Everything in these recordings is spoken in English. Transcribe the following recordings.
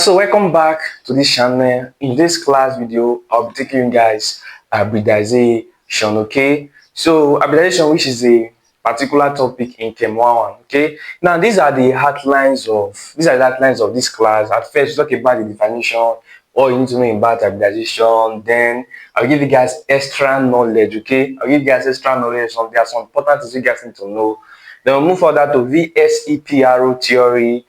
So welcome back to this channel. In this class video, I'll be taking you guys hybridization. Okay, so hybridization, which is a particular topic in Chem101. Okay, now these are the outlines of this class. At first, we talk about the definition, what you need to know about hybridization. Then I'll give you guys extra knowledge. Okay, I'll give you guys extra knowledge. There are some important things you guys need to know. Then we'll move further to VSEPR theory.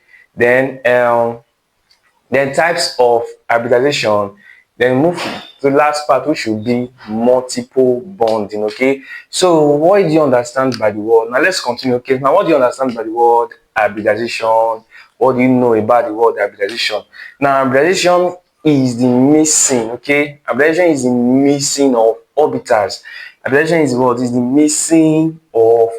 Then types of hybridization, then move to the last part, which will be multiple bonding. Okay, so what do you understand by the word? Now let's continue. Okay, now what do you understand by the word hybridization? What do you know about the word hybridization? Now hybridization is the missing, okay, hybridization is the missing of orbitals. Hybridization is what is the missing of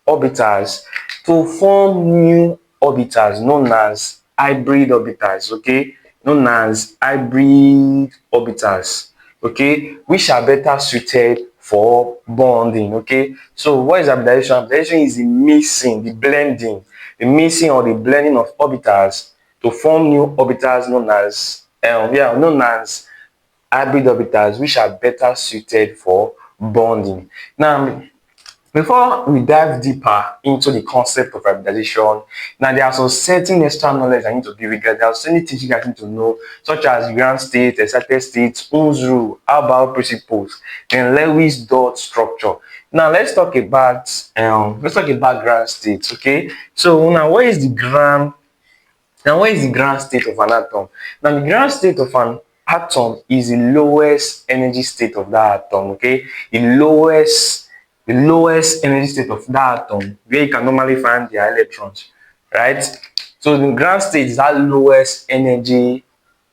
orbitals to form new orbitals known as hybrid orbitals, okay, known as hybrid orbitals, okay, which are better suited for bonding. Okay, so what is hybridization? Hybridization is the missing, the blending, or the blending of orbitals to form new orbitals known as hybrid orbitals, which are better suited for bonding. Now, before we dive deeper into the concept of hybridization, now there are some certain extra knowledge I need to give you guys. There are certain things you guys need to know, such as ground state, excited state, Hund's rule, aufbau principles, and Lewis dot structure. Now let's talk about ground state. Okay, so now what is the ground state of an atom? Now the ground state of an atom is the lowest energy state of that atom. Okay, the lowest energy state of that atom, where you can normally find their electrons, right? So the ground state is that lowest energy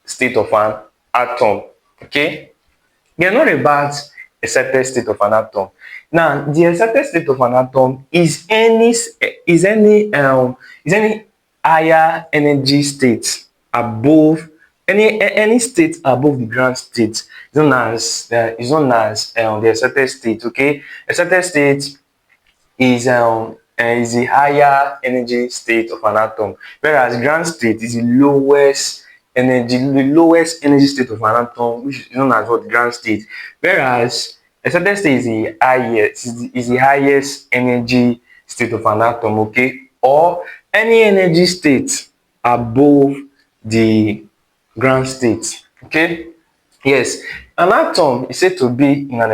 state of an atom. Okay, we are not about excited state of an atom. Now the excited state of an atom is any higher energy state above any state above the ground state is known as the excited state. Okay, excited state is the higher energy state of an atom, whereas ground state is the lowest energy state of an atom, which is known as what, ground state, whereas excited state is the highest energy state of an atom. Okay, or any energy state above the ground state. Okay, yes, an atom is said to be in an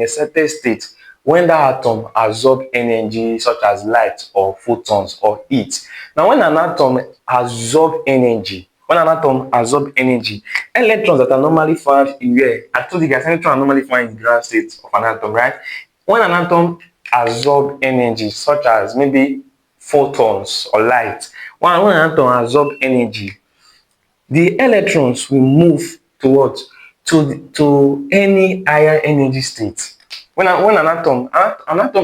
excited state when that atom absorb energy such as light or photons or heat. Now when an atom absorb energy, electrons that are normally found in where, I told you guys, electrons are normally found in the ground state of an atom, right? When an atom absorb energy such as maybe photons or light, when an atom absorb energy, the electrons will move towards to any higher energy state. When an atom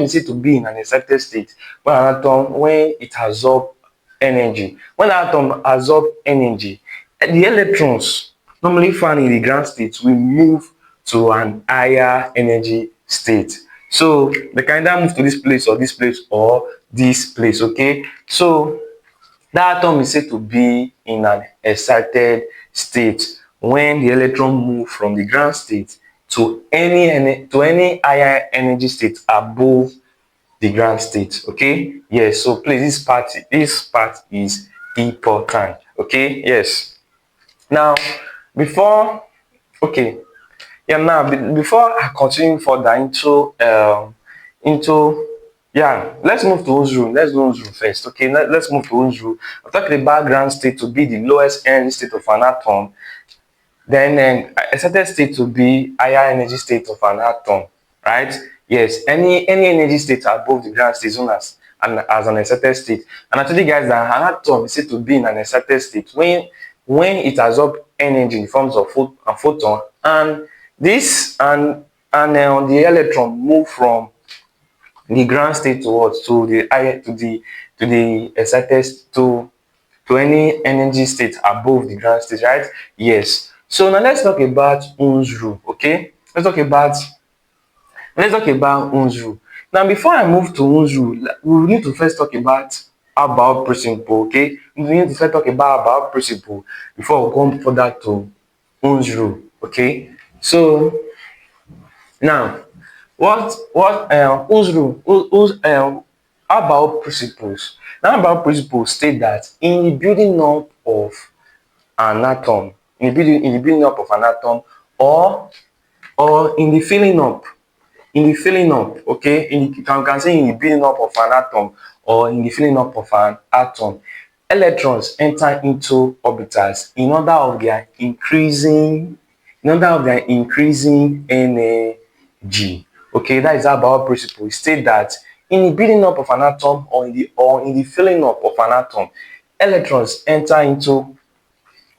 is said to be in an excited state when it absorb energy. When an atom absorb energy, the electrons normally found in the ground state will move to an higher energy state. So they can either move to this place or this place or this place. Okay, so that atom is said to be in an excited state when the electron move from the ground state to any higher energy state above the ground state. Okay, yes, so please, this part is important. Okay, yes. Now before I continue further let's move to Hund's rule. Let's do Hund's rule first. Okay, let's move to Hund's rule. I'm talking about ground state to be the lowest energy state of an atom, then excited state to be higher energy state of an atom, right? Yes, any energy state above the ground state is known as an excited state. And I told you guys that an atom is said to be in an excited state when it absorbs energy in forms of a photon, and the electron move from the ground state to the excited to any energy state above the ground state, right? Yes. So now let's talk about Hund's rule. Okay, let's talk about Hund's rule. Now before I move to Hund's rule, we need to first talk about about principle. Okay, we need to first talk about principle before we come further to Hund's rule. Okay, so now Hund's rule, about principles. Now about principles state that in the building up of an atom, in the building up of an atom, or in the filling up, okay, you can say in the building up of an atom or in the filling up of an atom, electrons enter into orbitals in order of their increasing energy. Okay, that is about principle. It state that in the building up of an atom or in the filling up of an atom, electrons enter into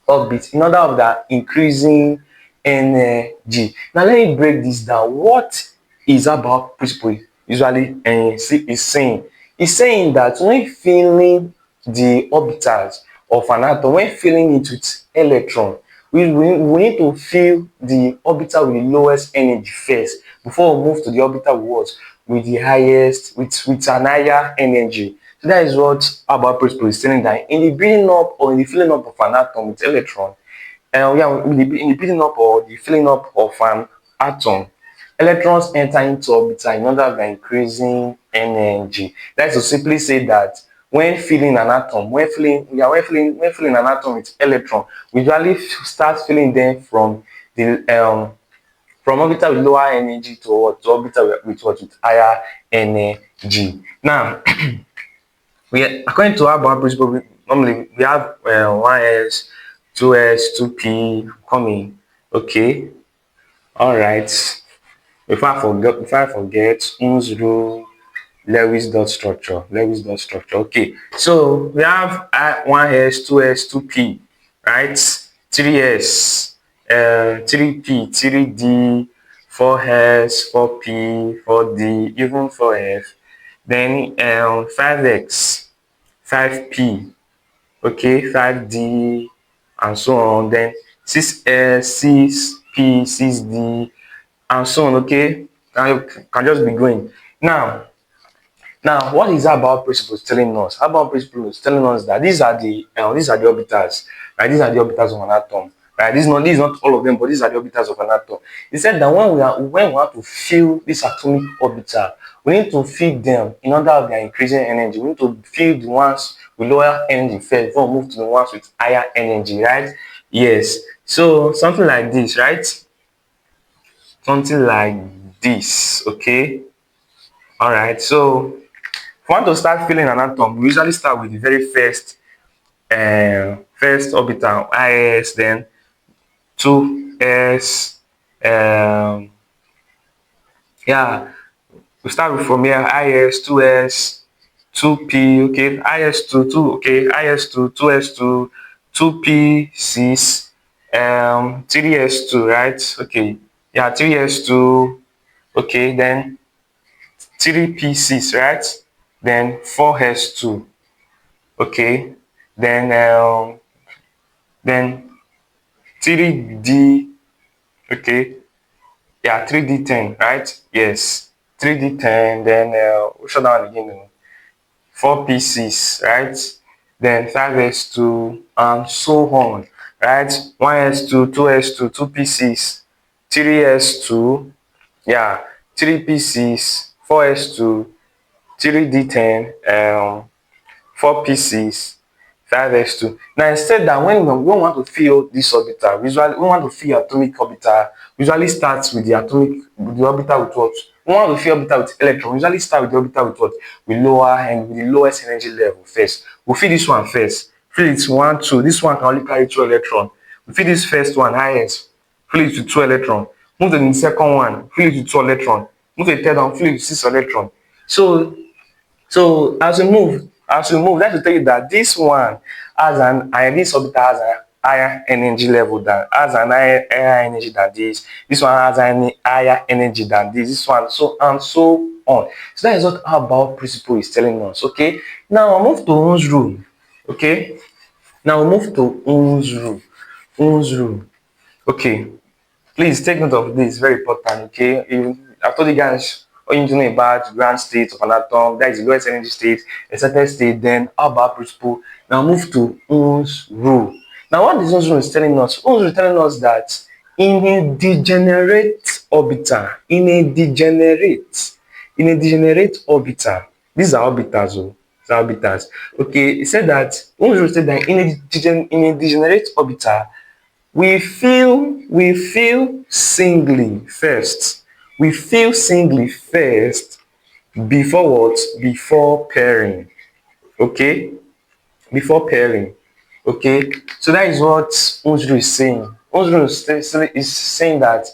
orbit in order of that increasing energy. Now let me break this down. What is about principle usually is saying? It's saying that when filling the orbitals of an atom, when filling it with electron, we need to fill the orbital with the lowest energy first before we move to the orbital with what? With the highest, with an higher energy. So that is what about principle is saying, that in the building up or in the filling up of an atom with electron, in the building up or the filling up of an atom, electrons enter into orbital in order of increasing energy. That is to simply say that when filling an atom, when filling an atom with electron, we usually start filling them from orbital with lower energy to orbital with higher energy. Now, according to our bound principle, normally we have 1s, 2s, 2p coming. Okay, all right. Before I forget, Hund's rule, Lewis dot structure. Okay, so we have 1s, 2s, 2p, right? 3s, 3p, 3d, 4s, 4p, 4d, even 4f. Then 5x, 5p, okay, 5d, and so on. Then 6s, 6p, 6d, and so on. Okay, now you can just be going. Now, what is about principles telling us? About principles telling us that these are the orbitals, right? These are the orbitals of an atom, right? This is not all of them, but these are the orbitals of an atom. He said that when we want to fill this atomic orbital, we need to fill them in order of their increasing energy. We need to fill the ones with lower energy first before we move to the ones with higher energy, right? Yes. So something like this, right? Something like this, okay? All right. So if we want to start filling an atom, we usually start with the very first orbital, is, then 2s. Yeah, we start with from here, is, 2s, 2p, okay, is to 2, okay, is to 2s2, 2p, 6, 3s2, right? Okay, yeah, 3s2, okay, then 3p6, right? Then 4s2, okay, then 3D, okay, yeah, 3D10, right? Yes, 3D10, then we shut down again, 4 pieces, right? Then 5s2, and so on, right? 1s2, 2s2, 2 pieces, 3s2, yeah, 3 pieces, 4s2, 3D10, 4 pieces, 5s2. Now instead that when we want to fill this orbital, we want to fill atomic orbital, we usually starts with the orbital with what? We want to fill orbital with electron, we usually start with the orbital with what? With lower and with the lowest energy level first. We'll fill this one first. Fill it 1, 2. This one can only carry 2 electrons. We fill this first one, is, fill it with 2 electrons. Move to the second one, fill it with 2 electrons. Move to the third one, fill it with 6 electrons. So as we move, let's tell you that this one has this orbital has a higher energy level than has an higher energy than this. This one has an higher energy than this one, so and so on. So that is what about principle is telling us. Okay. Now I'll move to Hund's rule. Okay. Now we'll move to Hund's rule. Hund's rule. Okay. Please take note of this. Very important. Okay. I told you guys Or you need to know about ground state of an atom, that is the lowest energy state, excited state, then Albert principle. Now move to Hund's rule. Now what this Hund's rule is telling us? Hund's rule is telling us that in a degenerate orbital, in a degenerate orbital, these are orbitals, oh, these are orbitals. Okay, it said that Hund's rule said that in a degenerate orbital, we feel singly first. We feel singly first before what? Before pairing. Okay? Before pairing. Okay? So that is what Unzru is saying. Unzru is saying that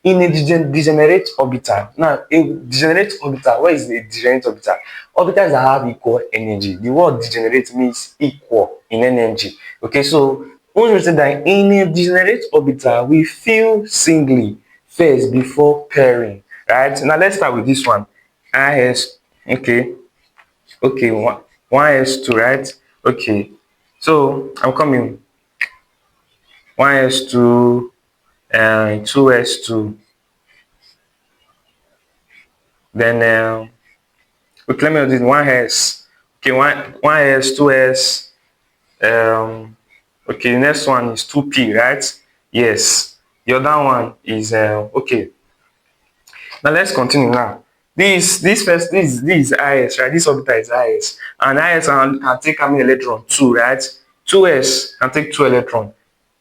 in a degenerate orbital. Now, a degenerate orbital, what is a degenerate orbital? Orbitals that have equal energy. The word degenerate means equal in energy. Okay, so Unzru said that in a degenerate orbital, we feel singly first before pairing. Right? Now let's start with this one. IS. Okay. Okay, one S2, right? Okay. So I'm coming. 1S2 and 2S2. Then okay, let me do this 1S. Okay, 1S, 2S. Okay, the next one is 2P, right? Yes. The other one is okay. Now let's continue now. This is IS, right? This orbital is IS. And IS can take how many electron? 2, right? 2S can take 2 electron.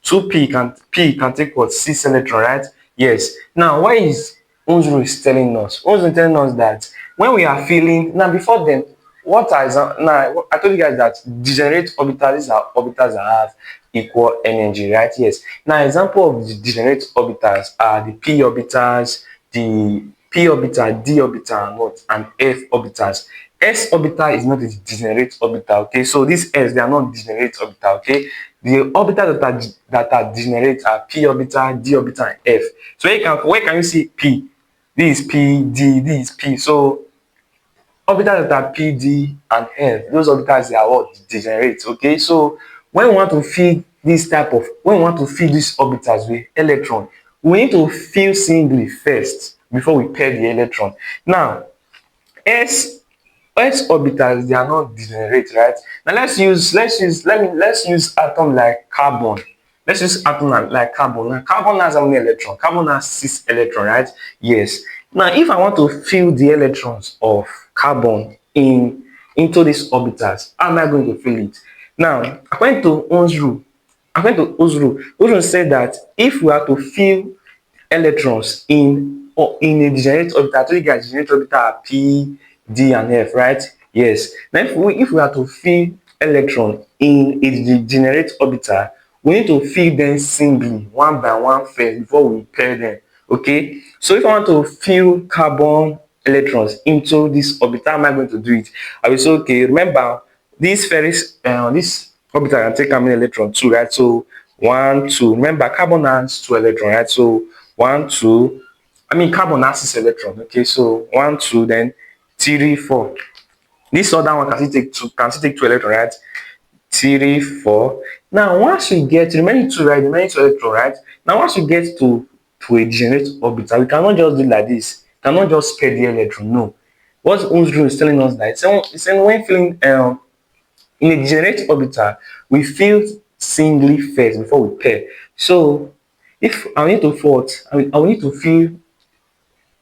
2P can take what? 6 electron, right? Yes. Now why is Unzru is telling us? Unzru is telling us that when we are feeling now before then, what is now I told you guys that degenerate orbitals are orbitals that have equal energy, right? Yes. Now example of the degenerate orbitals are the p orbitals, the p orbital, d orbital, and what? And f orbitals. S orbital is not a degenerate orbital, okay? So this S, they are not degenerate orbital, okay? The orbitals that are degenerate are p orbital, d orbital, and f. So where can you see p? This is p, d, this is p. So orbitals that are p, d, and f, those orbitals they are what? Degenerate, okay? So when we want to feed these orbitals with electron, we need to fill singly first before we pair the electron. Now s orbitals, they are not degenerate, right? Now let's use atom like carbon. Let's use atom like carbon. Now carbon has how many electrons? Carbon has 6 electrons, right? Yes. Now if I want to fill the electrons of carbon into these orbitals, how am I going to fill it? Now according to Unzru said that if we are to fill electrons in a degenerate orbital, I told you guys degenerate orbital are p, d, and f, right? Yes. Now if we are to fill electron in a degenerate orbital, we need to fill them singly, one by one first before we pair them. Okay. So if I want to fill carbon electrons into this orbital, how am I going to do it? I will say, okay, remember this this orbital can take how many electrons? 2, right? So 1, 2. Remember, carbon has 2 electrons, right? So 1, 2. I mean, carbon has 6 electrons. Okay, so 1, 2, then 3, 4. This other one can still take 2 electrons, right? 3, 4. Now, once we get remaining 2, right? Remaining 2 electrons, right? Now, once we get to a degenerate orbital, we cannot just do it like this. We cannot just spare the electron. No. What Unzru is telling us that it's saying when filling in a degenerate orbital, we fill singly first before we pair. So if I need to I will need to fill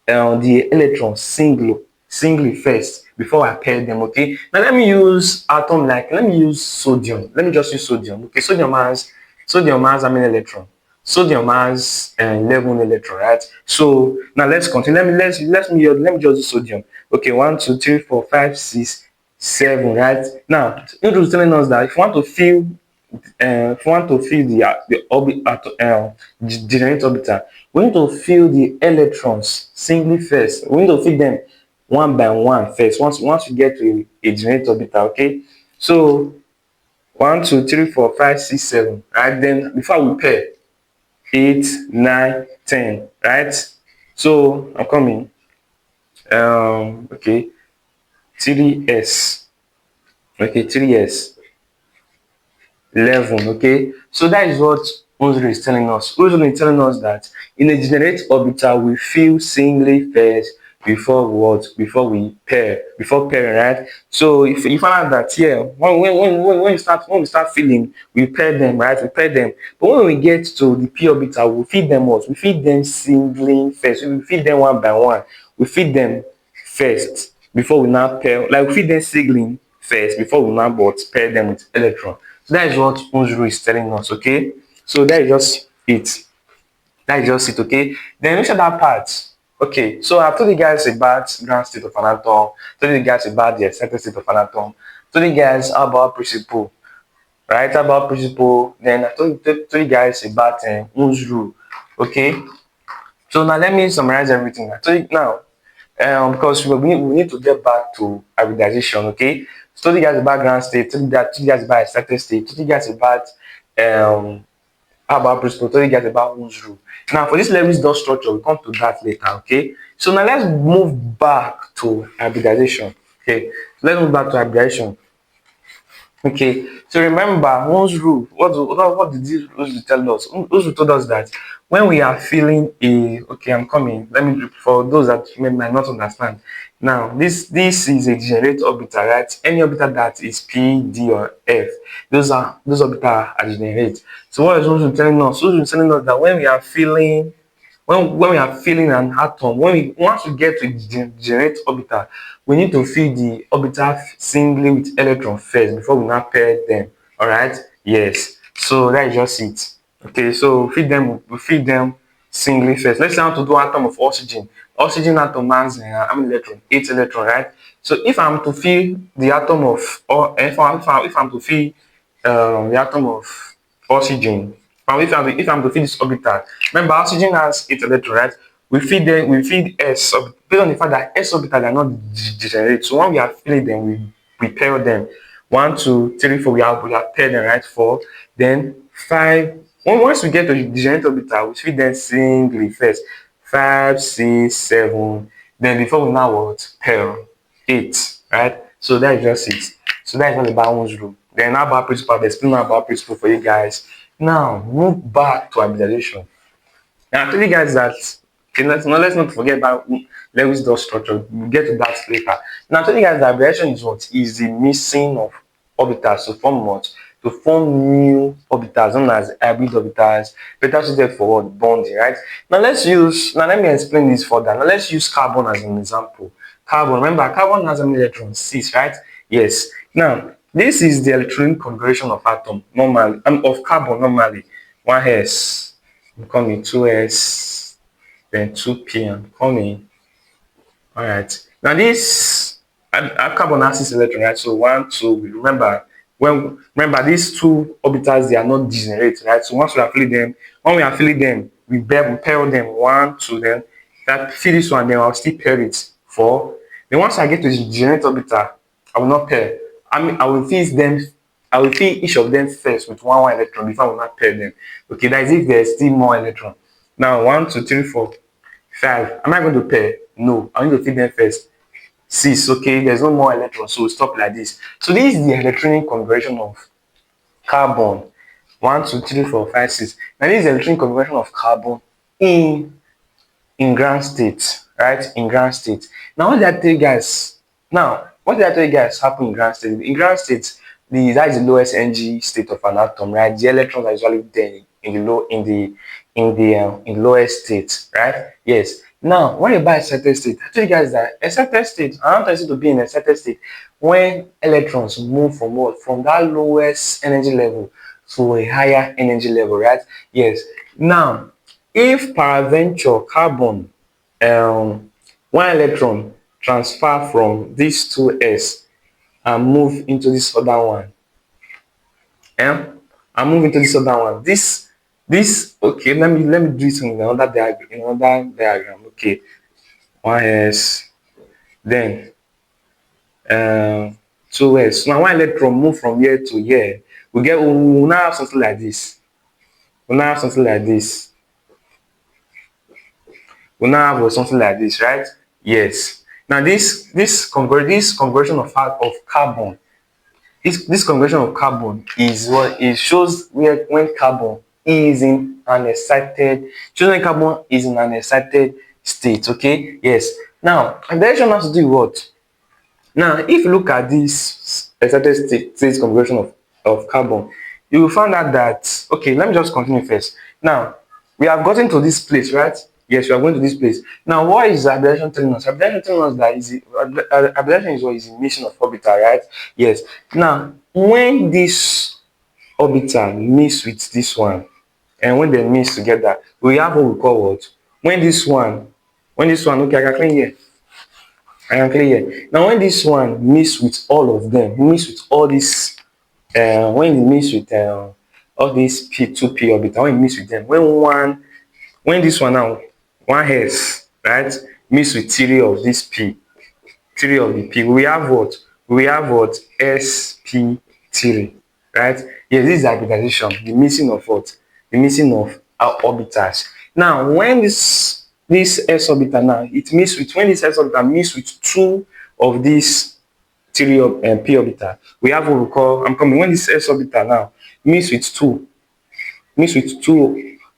the electrons singly first before I pair them. Okay. Now let me use let me use sodium. Let me just use sodium. Okay, sodium has how many electrons? Sodium has 11 electrons, right? So now let's continue. Let me just use sodium. Okay, 1, 2, 3, 4, 5, 6, 7, right? Now it was telling us that if you want to fill degenerate orbital, we need to fill the electrons singly first. We need to fill them one by one first. Once we get to a degenerate orbital, okay. So 1, 2, 3, 4, 5, 6, 7, right? Then before we pair 8, 9, 10, right? So I'm coming. Okay, 3s. Okay, 3s. 11. Okay, so that is what Unzru is telling us. Unzru is telling us that in a degenerate orbital, we fill singly first before we pair, before pairing, right? So if you find out that, yeah, when we start feeling, we pair them, right? We pair them. But when we get to the p orbital, we feed them what? We feed them singling first. We feed them one by one. We feed them first before we now pair, like we feed them singling first before we now but pair them with electron. So that is what Hund's rule is telling us, okay? So that is just it. That is just it, okay? Then look at that part. Okay, so I've told you guys about ground state of an atom, told you guys about the excited state of an atom, told you guys about principle, right? About principle. Then I told you guys about Hund's rule, okay? So now let me summarize everything. I told you now, because we need to get back to hybridization, okay? So told you guys about ground state, told you guys about excited state, told you guys about um about principle, told you guys about Hund's rule. Now for this Lewis dot structure, we'll come to that later, okay? So now let's move back to hybridization. Okay, let's move back to hybridization. Okay, so remember Hund's rule. What did this rule tell us? Hund's rule told us that when we are feeling a, okay, I'm coming. Let me, for those that might not understand. Now, this is a degenerate orbital, right? Any orbital that is P, D, or F, those orbitals are degenerate. So what is Hund's rule telling us? Hund's rule is telling us that when we are feeling, when we are filling an atom, once we get to degenerate orbital, we need to fill the orbital singly with electron first before we now pair them. All right? Yes. So that is just it. Okay. So we feed them singly first. Let's say I want to do atom of oxygen. Oxygen atom has how many electron? 8 electron, right? So if I'm to fill the atom of, or if I'm to fill the atom of oxygen. And if I'm to feed this orbital, remember oxygen has 8 electrons, right? We feed S based on the fact that S orbitals are not degenerate. So when we are filling them, we pair them. 1, 2, 3, 4, we have paired them, right? 4, then 5. Once we get to the degenerate orbital, we feed them singly first. 5, 6, 7. Then before we now what? Pair 8, right? So that is just it. So that is what about Hund's rule. Then about principle, I've explained about principle for you guys. Now move back to hybridization. Now I tell you guys that, okay, let's not forget about Lewis dot structure. We'll get to that later. Now I tell you guys that hybridization is what? Is the missing of orbitals to form what? To form new orbitals known as hybrid orbitals, better suited for what? Bonding, right? Now let me explain this further. Now let's use carbon as an example. Carbon, remember carbon has how many electrons? 6, right? Yes. Now this is the electronic configuration of atom normally, of carbon normally. 1s, I'm coming 2s, then 2p, I'm coming. All right. Now this carbon has 6 electrons, right? So 1, 2. Remember these two orbitals, they are not degenerate, right? So once we are filling them, we pair them 1, 2. Then that fill this one, then I'll still pair it 4. Then once I get to the degenerate orbital, I will not pair. I will fill them. I will fill each of them first with one electron before I will not pair them. Okay, that is if there is still more electron. Now 1, 2, 3, 4, 5. Am I going to pair? No, I need to fill them first. 6. Okay, there's no more electrons, so we'll stop like this. So this is the electronic configuration of carbon. 1, 2, 3, 4, 5, 6. Now this is the electronic configuration of carbon in ground state, right? In ground state. Now what did I tell you guys? Now what did I tell you guys happen in ground state? In ground state, that is the lowest energy state of an atom, right? The electrons are usually there in the lowest state, right? Yes. Now, what about excited state? I told you guys that excited state, I want to be in excited state when electrons move from what? From that lowest energy level to a higher energy level, right? Yes. Now, if peradventure carbon, one electron transfer from this 2s and move into this other one, and move into this other one. This okay. Let me do it in another diagram. Okay, 1s, then 2s. Now one electron move from here to here. We will now have something like this. We'll now have something like this. We'll now have something like this, right? Yes. Now this conversion of carbon. This conversion of carbon is what it shows when carbon is in an excited, state. Okay, yes. Now, hybridization has to do with what? Now, if you look at this excited state configuration of carbon, you will find out that, okay, let me just continue first. Now, we have gotten to this place, right? Yes, we are going to this place. Now, what is hybridization telling us? Hybridization telling us that hybridization is what is emission of orbital, right? Yes. Now, when this orbital mix with this one, and when they mix together, we have what we call what? When this one, okay, I can clean here. I am clear here. Now, when this one mix with all of them, mix with all this, when it mix with all these P2P orbital, when it mix with them, when this one now, one S, right, mix with three of this P, three of the P, we have what? We have what? SP3, right? Yes, this is hybridization, the missing of what? The missing of our orbitals. Now, when this s orbital now, it mix with, when this s orbital mix with two of these three of p orbital, we have what we call, I'm coming, when this s orbital now mix with two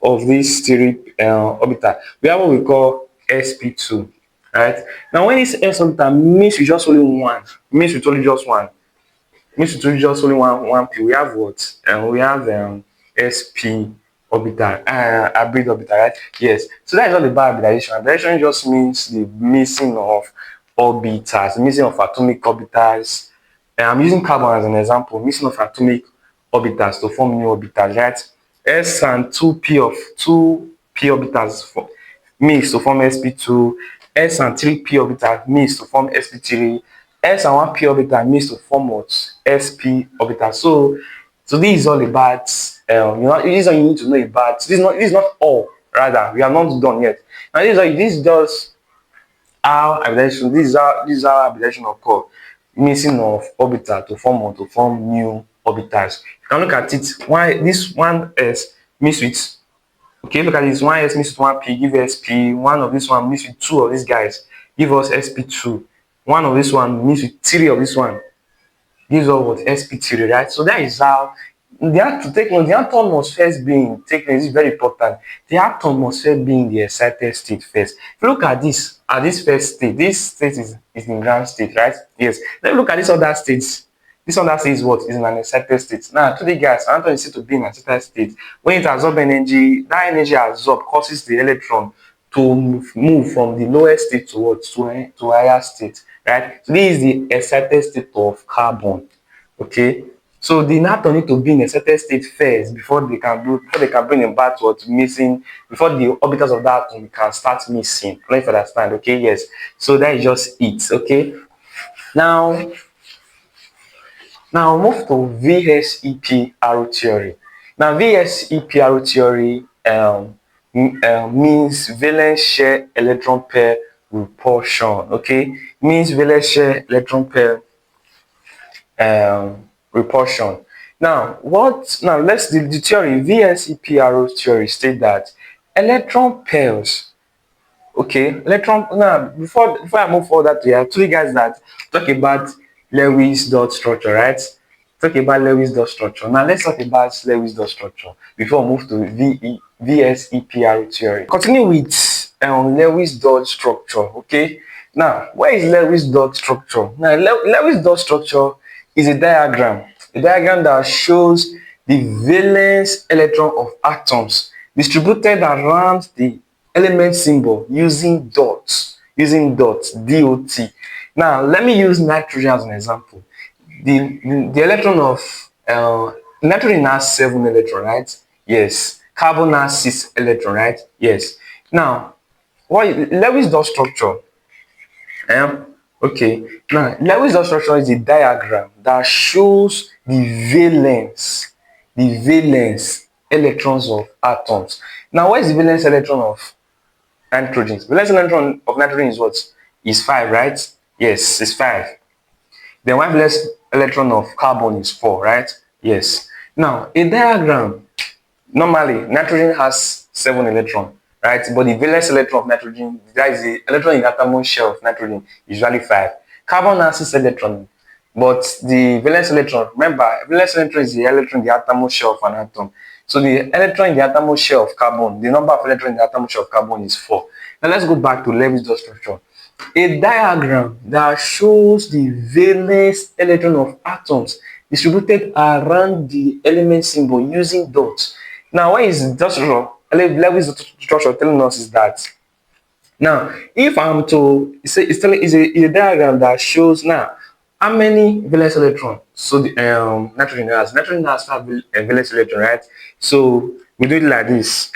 of these three orbital, we have what we call sp2, right? Now, when this s orbital mix with just only one, mix with only just one, mix with just only one p, we have what? We have sp orbital, hybrid orbital, right? Yes. So that is all about hybridization. Hybridization just means the missing of orbitals, missing of atomic orbitals. I'm using carbon as an example, missing of atomic orbitals to form new orbitals, right? S and 2p orbitals mix to form sp2, S and 3p orbital mix to form sp3, S and 1p orbital mix to form what? sp orbital. So this is all about this is all you need to know about. This is not all, rather, we are not done yet. Now this is just how hybridization, this is how hybridization occur, mixing of orbital to form new orbitals. You can look at it, why this one s mix with, okay, look at this, one s mix with one p give sp, one of this one mix with two of these guys give us sp2, one of this one mix with three of this one gives us what? sp3, right? So that is how they have to take note. The atom must first be in, take note, this is very important. The atom must first be in the excited state first. If you look at this first state, this state is in ground state, right? Yes. Then look at this other states. This other state is what? Is in an excited state. Now, to the guys, atom is said to be in an excited state. When it absorbs energy, that energy absorbed causes the electron to move from the lowest state to what? To higher state, right? So this is the excited state of carbon. Okay, so the atom need to be in a certain state first before they can bring about what missing, before the orbitals of that atom can start missing. I don't know if you understand. Okay, yes. So that is just it. Okay. Now, move to VSEPR theory. Now, VSEPR theory means valence share electron pair repulsion. Okay, means valence share electron pair repulsion. Now, let's the theory, VSEPR theory state that electron pairs, okay, electron, now before I move further to, I told you guys that talk about Lewis dot structure, right? Talk about Lewis dot structure. Now let's talk about Lewis dot structure before we move to VSEPR theory. Continue with Lewis dot structure. Okay. Now, where is Lewis dot structure? Now, Lewis dot structure is a diagram that shows the valence electron of atoms distributed around the element symbol using dots, dot. Now, let me use nitrogen as an example. The electron of nitrogen has 7 electrons, right? Yes. Carbon has 6 electrons, right? Yes. Now, what Lewis dot structure? Okay. Now, Lewis dot structure is a diagram that shows the valence electrons of atoms. Now, what is the valence electron of nitrogen? The valence electron of nitrogen is what? Is 5, right? Yes, it's 5. Then one valence electron of carbon is 4, right? Yes. Now, a diagram, normally nitrogen has 7 electrons, right? But the valence electron of nitrogen, that is the electron in the atom shell of nitrogen, is usually 5. Carbon has 6 electrons, but the valence electron, remember, valence electron is the electron in the atom shell of an atom. So the electron in the atom shell of carbon, the number of electrons in the atom shell of carbon is 4. Now let's go back to Lewis dot structure. A diagram that shows the valence electron of atoms distributed around the element symbol using dots. Now, what is dot structure? Level structure telling us is that now, if I'm to say it's a diagram that shows now how many valence electron. So the nitrogen has five valence electron, right? So we do it like this.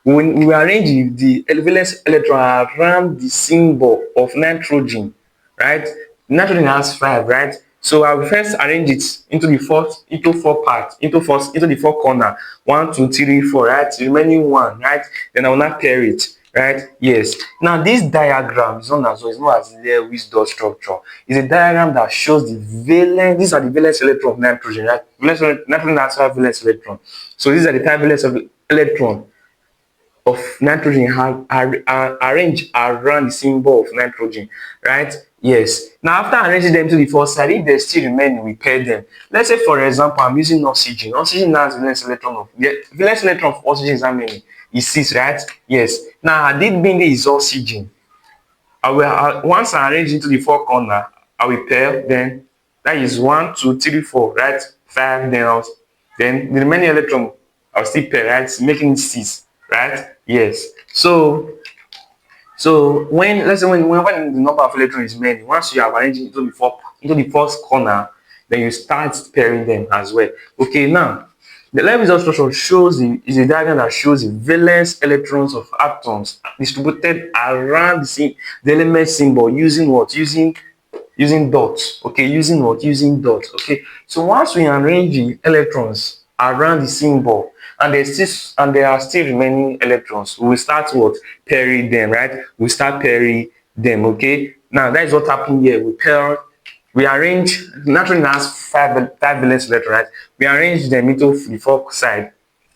When we arrange the valence electron around the symbol of nitrogen, right? Nitrogen has five, right? So I will first arrange it into four parts, into the four corner. One, two, three, four, right? The remaining one, right? Then I will not pair it, right? Yes. Now this diagram is known as well, it's known as Lewis dot structure. It's a diagram that shows the valence. These are the valence electron of nitrogen, right? Nitrogen has five valence electron. So these are the five valence of electron of nitrogen are arranged around the symbol of nitrogen, right? Yes. Now after arranging them to the first side, if they still remain, we pair them. Let's say for example, I'm using oxygen. Oxygen has valence electron of the valence electron of oxygen is how many? Is 6, right? Yes. Now had it been is oxygen, once I arrange into the four corner, I will pair. Then that is 1, 2, 3, 4, right? 5. Then the remaining electron I'll still pair, right? Making it 6, right? Yes. So when let's say when the number of electrons is many, once you have arranged into the first corner, then you start pairing them as well. Okay, now the Lewis structure is a diagram that shows the valence electrons of atoms distributed around the element symbol using what? Using dots. Okay, using what? Using dots. Okay, so once we arrange the electrons around the symbol and there are still remaining electrons, we start what? Pairing them, right? We start pairing them. Okay, now that is what happened here. We arrange naturally has five valence electrons, right? We arrange them into the four side.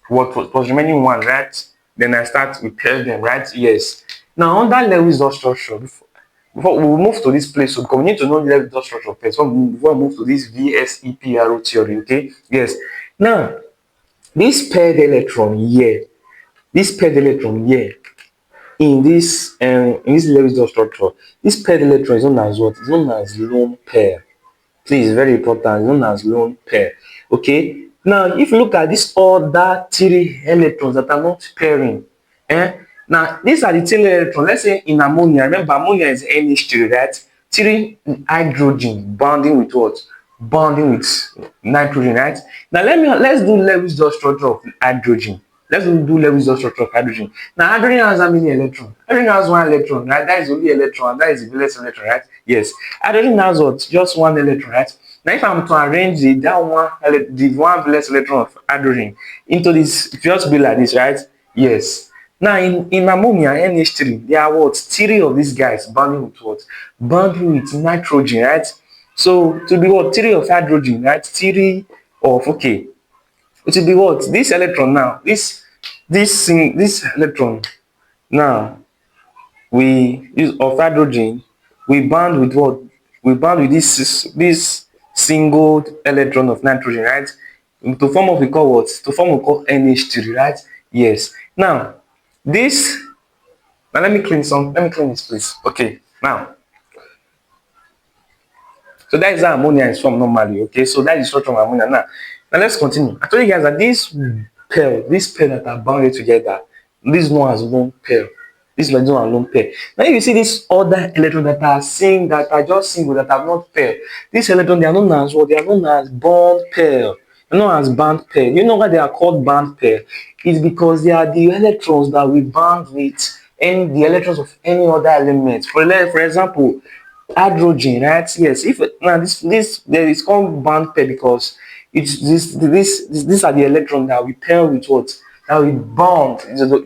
What was remaining one, right? Then I start repair them, right? Yes. Now under Lewis dot structure, before we move to this place, so because we need to know the Lewis dot structure first before we move to this VSEPR theory. Okay. Yes. Now this paired electron here in this Lewis dot structure, this paired electron is known as what? It's known as lone pair. Please, very important, known as lone pair. Okay. Now, if you look at this other three electrons that are not pairing, now these are the three electrons. Let's say in ammonia, remember ammonia is NH3, right? Three hydrogen bonding with what? Bonding with nitrogen, right? Now let's do Lewis dot structure of hydrogen. Let's do Lewis dot structure of hydrogen. Now hydrogen has how many electrons? Hydrogen has one electron, right? That is the only electron, that is the valence electron, right? Yes. Hydrogen has what? Just one electron, right? Now if I'm to arrange the one valence electron of hydrogen into this, it just be like this, right? Yes. Now in ammonia NH3, there are what? Three of these guys bonding with what? Bonding with nitrogen, right? So to be what? Three of hydrogen, right? Three of okay. It will be what? This electron now, this electron now we use of hydrogen, we bond with what? We bond with this single electron of nitrogen, right? To form what we call what? To form what we call NH3, right? Yes. Now this now let me clean this please. Okay, now so that is how ammonia is formed normally. Okay, so that is the structure of ammonia. Now let's continue. I told you guys that this pair that are bounded together, this one has one pair. This one has lone pair. Now you see this other electron that are just single that have not pair. This electron they are known as what? They are known as bond pair. They're known as band pair. You know why they are called band pair? It's because they are the electrons that we bond with and the electrons of any other element. For example, hydrogen, right? Yes. If now this there is called band pair because it's these are the electrons that we pair with what? That we bond.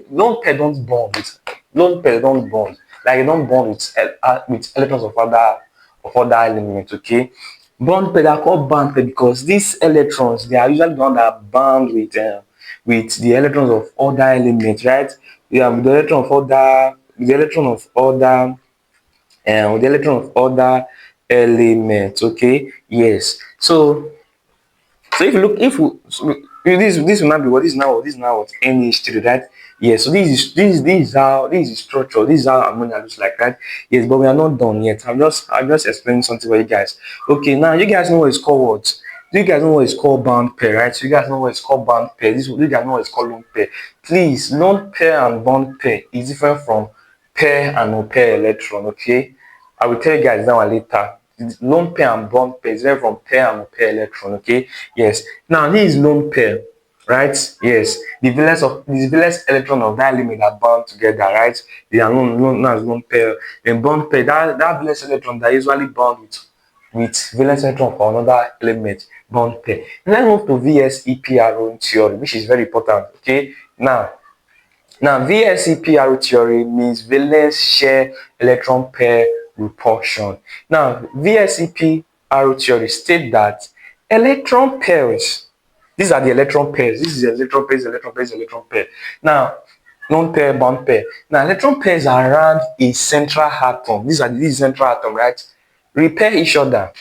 Lone pair don't bond. Lone pair don't bond. Like you don't bond with electrons of other elements. Okay. Bond pair are called band pair because these electrons they are usually the one that bond with the electrons of other elements, right? We have the electron of other the electron of other with the electron of other elements. Okay. Yes. So if you look if we This will not be what this is now what NH3, right? Yes, so this is structure, this is how ammonia looks like, right? Yes, but we are not done yet. I'm just explaining something for you guys. Okay, now you guys know what it's called what? Do you guys know what it's called bond pair, right? So you guys know what it's called bond pair. You guys know what it's called lone pair. Please, lone pair and bond pair is different from pair and no-pair electron, okay? I will tell you guys that one later. Lone pair and bond pair is different from pair and no-pair electron, okay? Yes. Now this is lone pair, right? Yes. The valence electron of that element are bound together, right? They are known as lone pair. In bond pair, that valence electron that usually bound with valence electron for another element, bond pair. Let's move to VSEPR theory, which is very important, okay? Now, VSEPR theory means valence share electron pair repulsion. Now, VSEPR theory states that electron pairs, these are the electron pairs. This is electron pairs, electron pairs, electron pair. Now, lone pair, bond pair. Now, electron pairs are around a central atom. These central atom, right? Repair each other,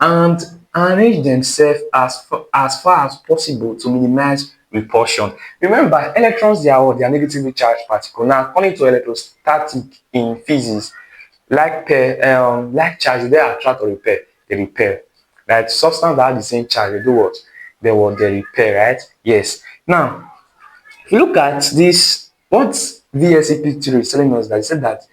and arrange themselves as far as possible to minimize repulsion. Remember, electrons, they are what? They are negatively charged particles. Now, according to electrostatic in physics, like charge, they attract or repel. They repel. Right? Substance that have the same charge, they do what? They repel, right? Yes. Now, if you look at this, what VSEP theory is telling us, that it said that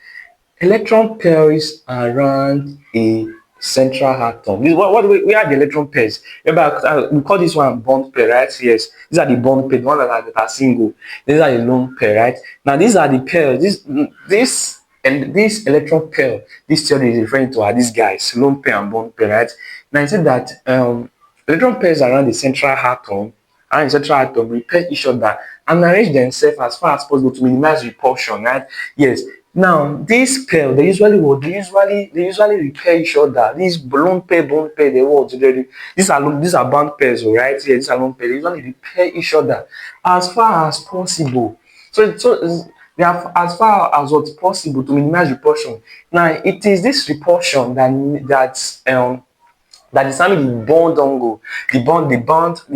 electron pairs around a central atom. We are the electron pairs. Remember, we call this one bond pair, right? Yes, these are the bond pair, the ones that are single. These are the lone pair, right? Now these are the pairs. This electron pair, this theory is referring to are these guys, lone pair and bond pair, right? Now I said that electron pairs around the central atom repel each other and arrange themselves as far as possible to minimize repulsion, right? Yes. Now, this pair, they usually repair each other. These lone pair, bond pair, these are bond pairs, right? Yeah, these are lone pair. They usually repair each other as far as possible. They are as far as what's possible to minimize repulsion. Now, it is this repulsion that determine the bond angle, the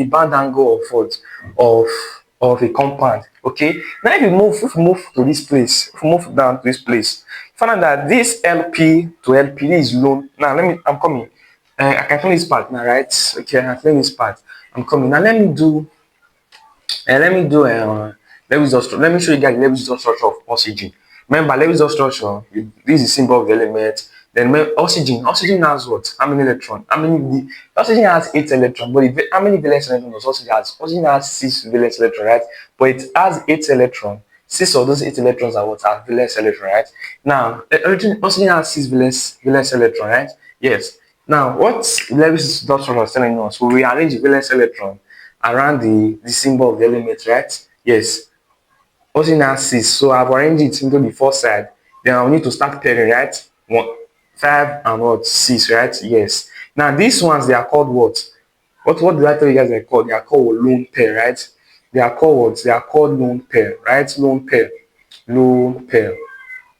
bond angle of what of a compound. Okay. Now if we move to this place, if we move down to this place, find out that this LP to LP is lone. Now I'm coming. I can clean this part now, right? Okay, I can clean this part. I'm coming. Now let me show you guys the level structure of oxygen. Remember, level structure, this is the symbol of the element. Then oxygen has what? How many electrons? Oxygen has 8 electrons, but how many valence electrons does oxygen has? Oxygen has 6 valence electrons, right? But it has 8 electrons. 6 of those 8 electrons are what? Are valence electrons, right? Now, oxygen has 6 valence electrons, right? Yes. Now, what level structure is telling us? We rearrange the valence electron around the symbol of the element, right? Yes. Oxygen has 6, so I've arranged it into the first side. Then I'll need to start pairing, right? 5 and what? 6, right? Yes. Now these ones, they are called what? What did I tell you guys they're called? They are called lone pair, right? They are called what? They are called lone pair, right? Lone pair. Lone pair.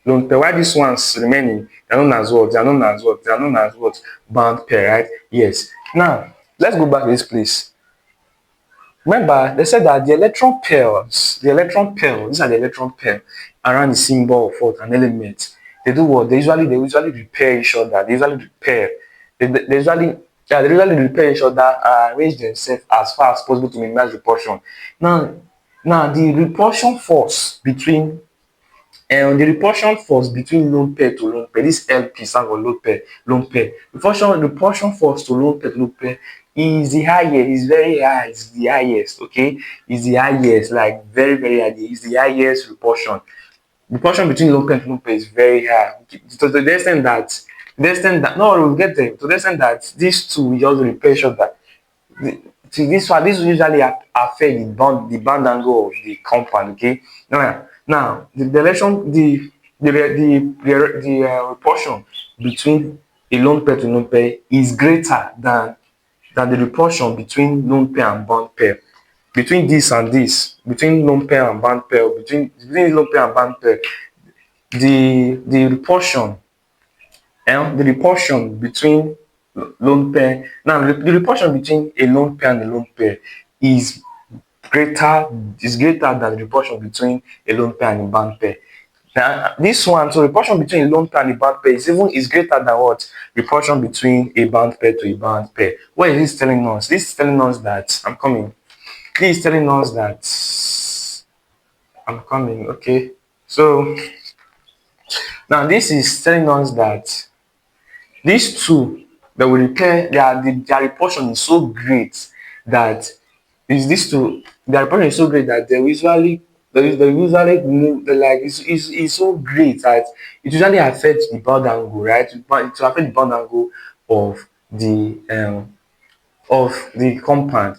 Lone pair. Why these ones remaining? They are known as what? They are known as what? They are known as what? Bond pair, right? Yes. Now, let's go back to this place. Remember, they said that the electron pairs, these are the electron pair around the symbol of what? An element. They do what? They usually repair each other. They usually repair. They usually repair each other and arrange themselves as far as possible to minimize repulsion. Now the repulsion force between lone pair to lone pair, this LP stands for lone pair. Repulsion force to lone pair to lone pair is the highest, is very high, it's the highest, okay? It's the highest, like very, very high. It's the highest repulsion. Repulsion between lone pair and lone pair is very high. To the extent that no, we'll get there. To the extent that these two will just repel each other. This will usually affect the bond angle of the compound. Okay. Now the direction, the repulsion between a lone pair to lone pair is greater than the repulsion between lone pair and bond pair. Between this and this, between lone pair and bond pair, between lone pair and bond pair, the repulsion between lone pair. Now the repulsion between a lone pair and a lone pair is greater greater than the repulsion between a lone pair and a band pair. Now this one, so repulsion between a lone pair and a band pair is greater than what? Repulsion between a band pair to a band pair. What is this telling us? This is telling us that I'm coming. This is telling us that I'm coming. Okay. So now this is telling us that these two that will repair their repulsion is so great that is this two their repulsion is so great that they usually move like it's so great that it usually affects the bound angle, right? But it will affect the bound angle of the compound.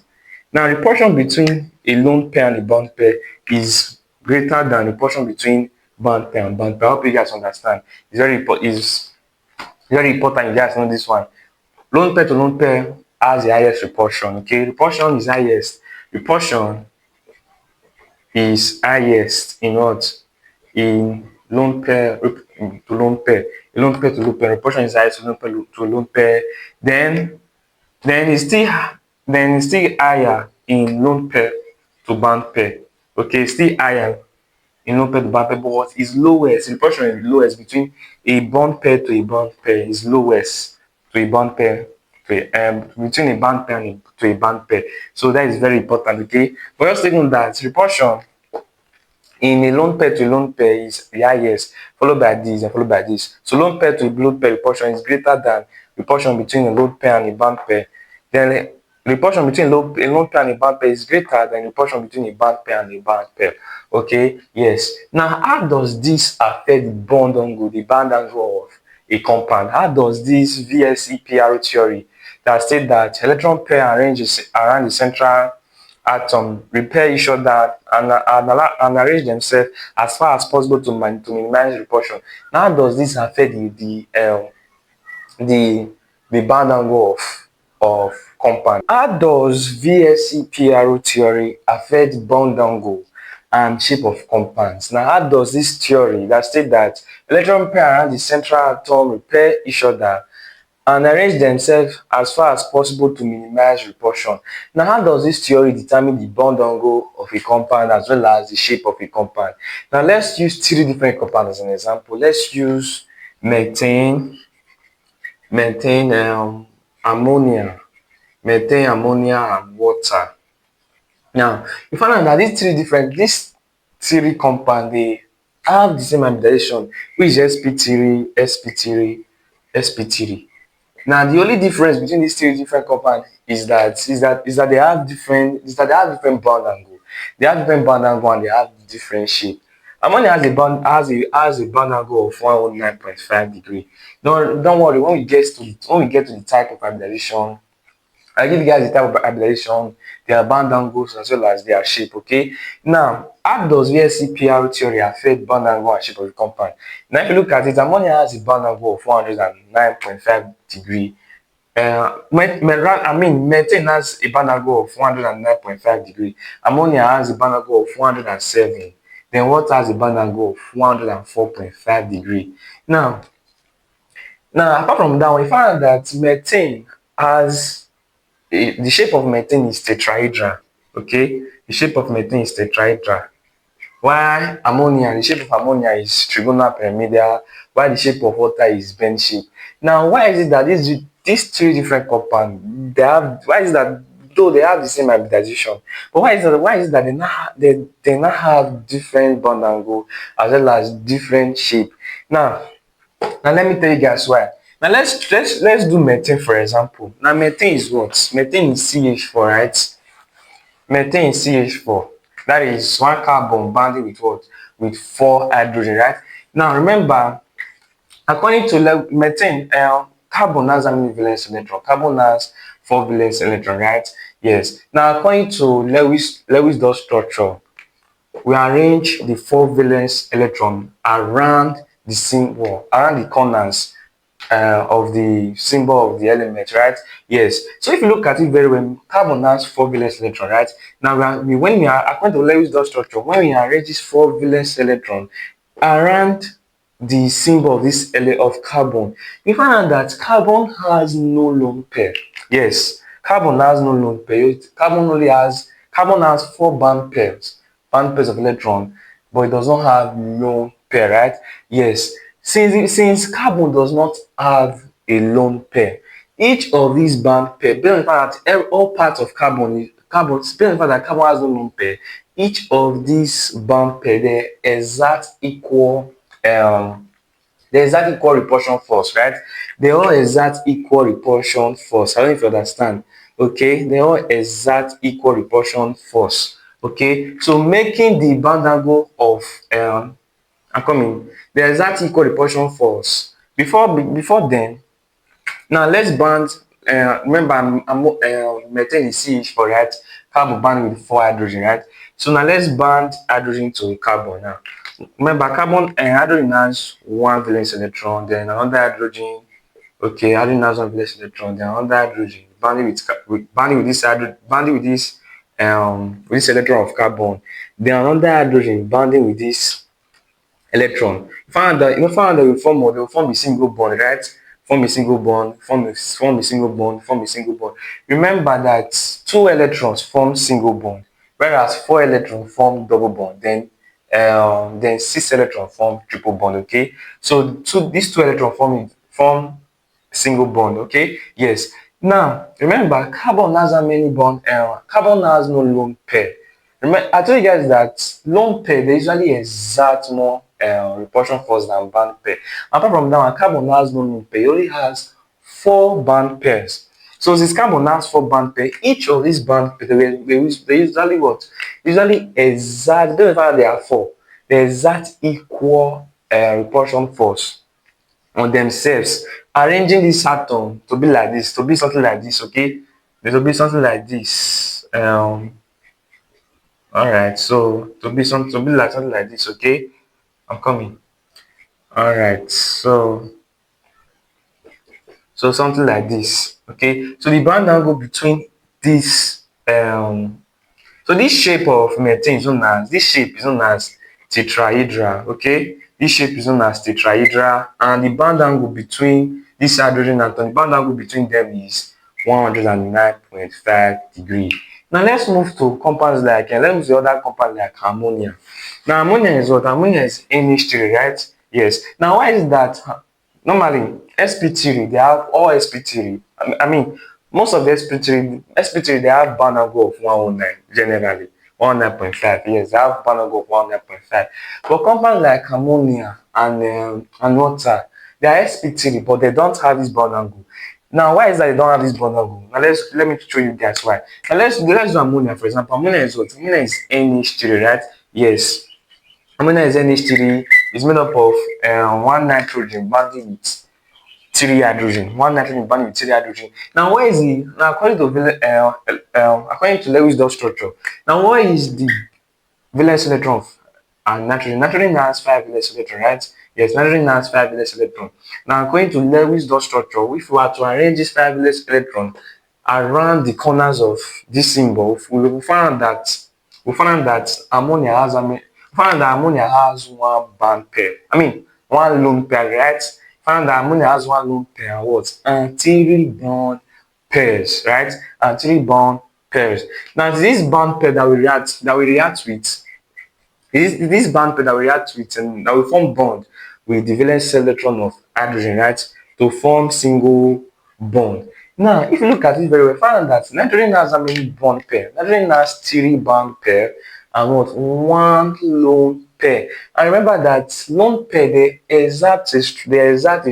Now the portion between a lone pair and a bond pair is greater than the portion between bond pair and bond pair. I hope you guys understand. Is very important you guys know this one. Lone pair to lone pair has the highest repulsion. Okay, repulsion is highest. Repulsion is highest in what? In lone pair to lone pair. Lone pair to lone pair. Repulsion is highest to lone pair to lone pair. Then then it's still higher in lone pair to band pair. Okay, still higher in lone pair to band pair, but is lowest. The portion is lowest between a bond pair to a bond pair is lowest to a bond pair to between a band pair and to a band pair. So that is very important. Okay, but just taking that repulsion in a lone pair to lone pair is the highest, followed by this and followed by this. So lone pair to lone pair repulsion is greater than repulsion between a lone pair and a band pair. Then repulsion between a lone pair and a band pair is greater than repulsion between a band pair and a band pair. Okay, yes. Now, how does this affect the band angle of a compound? How does this VSEPR theory that state that electron pair arranges around the central atom repair each other and arrange themselves as far as possible to minimize repulsion? Now, how does this affect the band angle of compound? How does VSEPR theory affect bond angle and shape of compounds? Now, how does this theory that state that electron pair around the central atom repair each other and arrange themselves as far as possible to minimize repulsion? Now, how does this theory determine the bond angle of a compound as well as the shape of a compound? Now, let's use three different compounds as an example. Let's use methane, ammonia, and water. Now, you find out that these three compounds, they have the same hybridization, which is sp3, sp3, sp3. Now, the only difference between these three different compounds is that they have different bond angle. They have different bond angle and they have different shape. Ammonia has a bond angle of 109.5 degree. Don't worry, when we get to the type of hybridization, I give you guys the type of hybridization, their band angles as well as their shape. Okay. Now, how does VSEPR theory affect band angle and shape of the compound? Now, if you look at it, ammonia has a band angle of 109.5 degree. Methane has a band angle of 109.5 degree. Ammonia has a band angle of 107. Then water has a band angle of 104.5 degree. Now, apart from that, we found that methane has the shape of methane is tetrahedral. Okay, the shape of methane is tetrahedral. While the shape of ammonia is trigonal pyramidal, while the shape of water is bend shape. Now, why is it that these three different compounds why is it that though they have the same hybridization, but why is it that they now have different bond angle as well as different shape? Now let me tell you guys why. Now let's do methane for example. Now methane is what? Methane is CH4, right? Methane is CH4. That is one carbon bonding with what? With four hydrogen, right? Now remember, according to methane, carbon has how many valence electron? Carbon has four valence electron, right? Yes. Now according to Lewis dot structure, we arrange the four valence electron around the symbol, around the corners of the symbol of the element, right? Yes. So if you look at it very well, carbon has four valence electron, right? Now when we are according to Lewis dot structure, when we arrange this four valence electron around the symbol of this layer of carbon, you find out that carbon has no lone pair. Yes, carbon has no lone pair. Carbon has 4 band pairs of electron, but it does not have lone pair, right? Yes, since carbon does not have a lone pair, each of these band pair, based on the fact that all parts of based on the fact that carbon has no lone pair, each of these band pair they exact equal um the exact equal repulsion force, right? They all exact equal repulsion force. I don't know if you understand. Okay, they all exact equal repulsion force. Okay, so making the band angle of I'm coming the exact equal repulsion force. Before then, now let's band. Remember, methane is CH4, right? Carbon band with 4 hydrogen, right? So now let's band hydrogen to carbon now. Remember, hydrogen has 1 valence electron, then another hydrogen. Okay, hydrogen has 1 valence electron, then another hydrogen bonding with this electron of carbon, then another hydrogen bonding with this electron. Find out that they will form a single bond, right? Form a single bond, form a single bond, form a single bond. Remember that 2 electrons form single bond, whereas 4 electrons form double bond. Then 6 electrons form triple bond. Okay, so these 2 electrons form single bond. Okay, yes. Now remember, carbon has how many bond? Carbon has no lone pair. Remember, I told you guys that lone pair they usually exert more repulsion force than band pair. Apart from that one, carbon has no lone pair. It only has 4 band pairs. So since carbon has 4 band pairs, each of these band pairs they usually what? Usually exert. Don't know they are 4. They exert equal repulsion force on themselves, arranging this atom to be like this, to be something like this. Okay, there will be something like this. All right, so to be like something like this. Okay, I'm coming. All right, so something like this. Okay, so the band angle between this so this shape is known as tetrahedra. Okay, this shape is known as tetrahedra, and the band angle between this hydrogen atom, the band angle between them is 109.5 degree. Now let's move to compounds like let's move to other compounds like ammonia. Now ammonia is what? Ammonia is NH3, right? Yes. Now why is that? Normally sp3 they have all sp3. I mean most of the sp3 they have band angle of 109 generally. 109.5. Yes, they have band angle of 109.5. But compounds like ammonia and water, they are sp3 but they don't have this band angle. Now why is that they don't have this bond angle? Now let me show you guys why. Now let's do ammonia for example. Ammonia is what? Ammonia is NH3, right? Yes. Ammonia is NH3. It's made up of 1 nitrogen bonding with 3 hydrogen. 1 nitrogen bonding with 3 hydrogen. Now why is the now according to Lewis dot structure? Now why is the valence electron of nitrogen? Nitrogen has 5 valence electron, right? Yes, nitrogen has 5 valence electron. Now, according to Lewis dot structure, if we were to arrange this 5 valence electron around the corners of this symbol, we will find that ammonia has ammonia has 1 band pair. I mean, 1 lone pair, right? Find that ammonia has 1 lone pair and what? And 3 bond pairs, right? And 3 bond pairs. Now, this bond pair that we react with this band pair that we react with and that will form bond with the valence electron of hydrogen, right? To form single bond. Now, if you look at it very well, find out that nitrogen has how many bond pair? Nitrogen has 3 bond pair and what? 1 lone pair. And remember that lone pair they exert a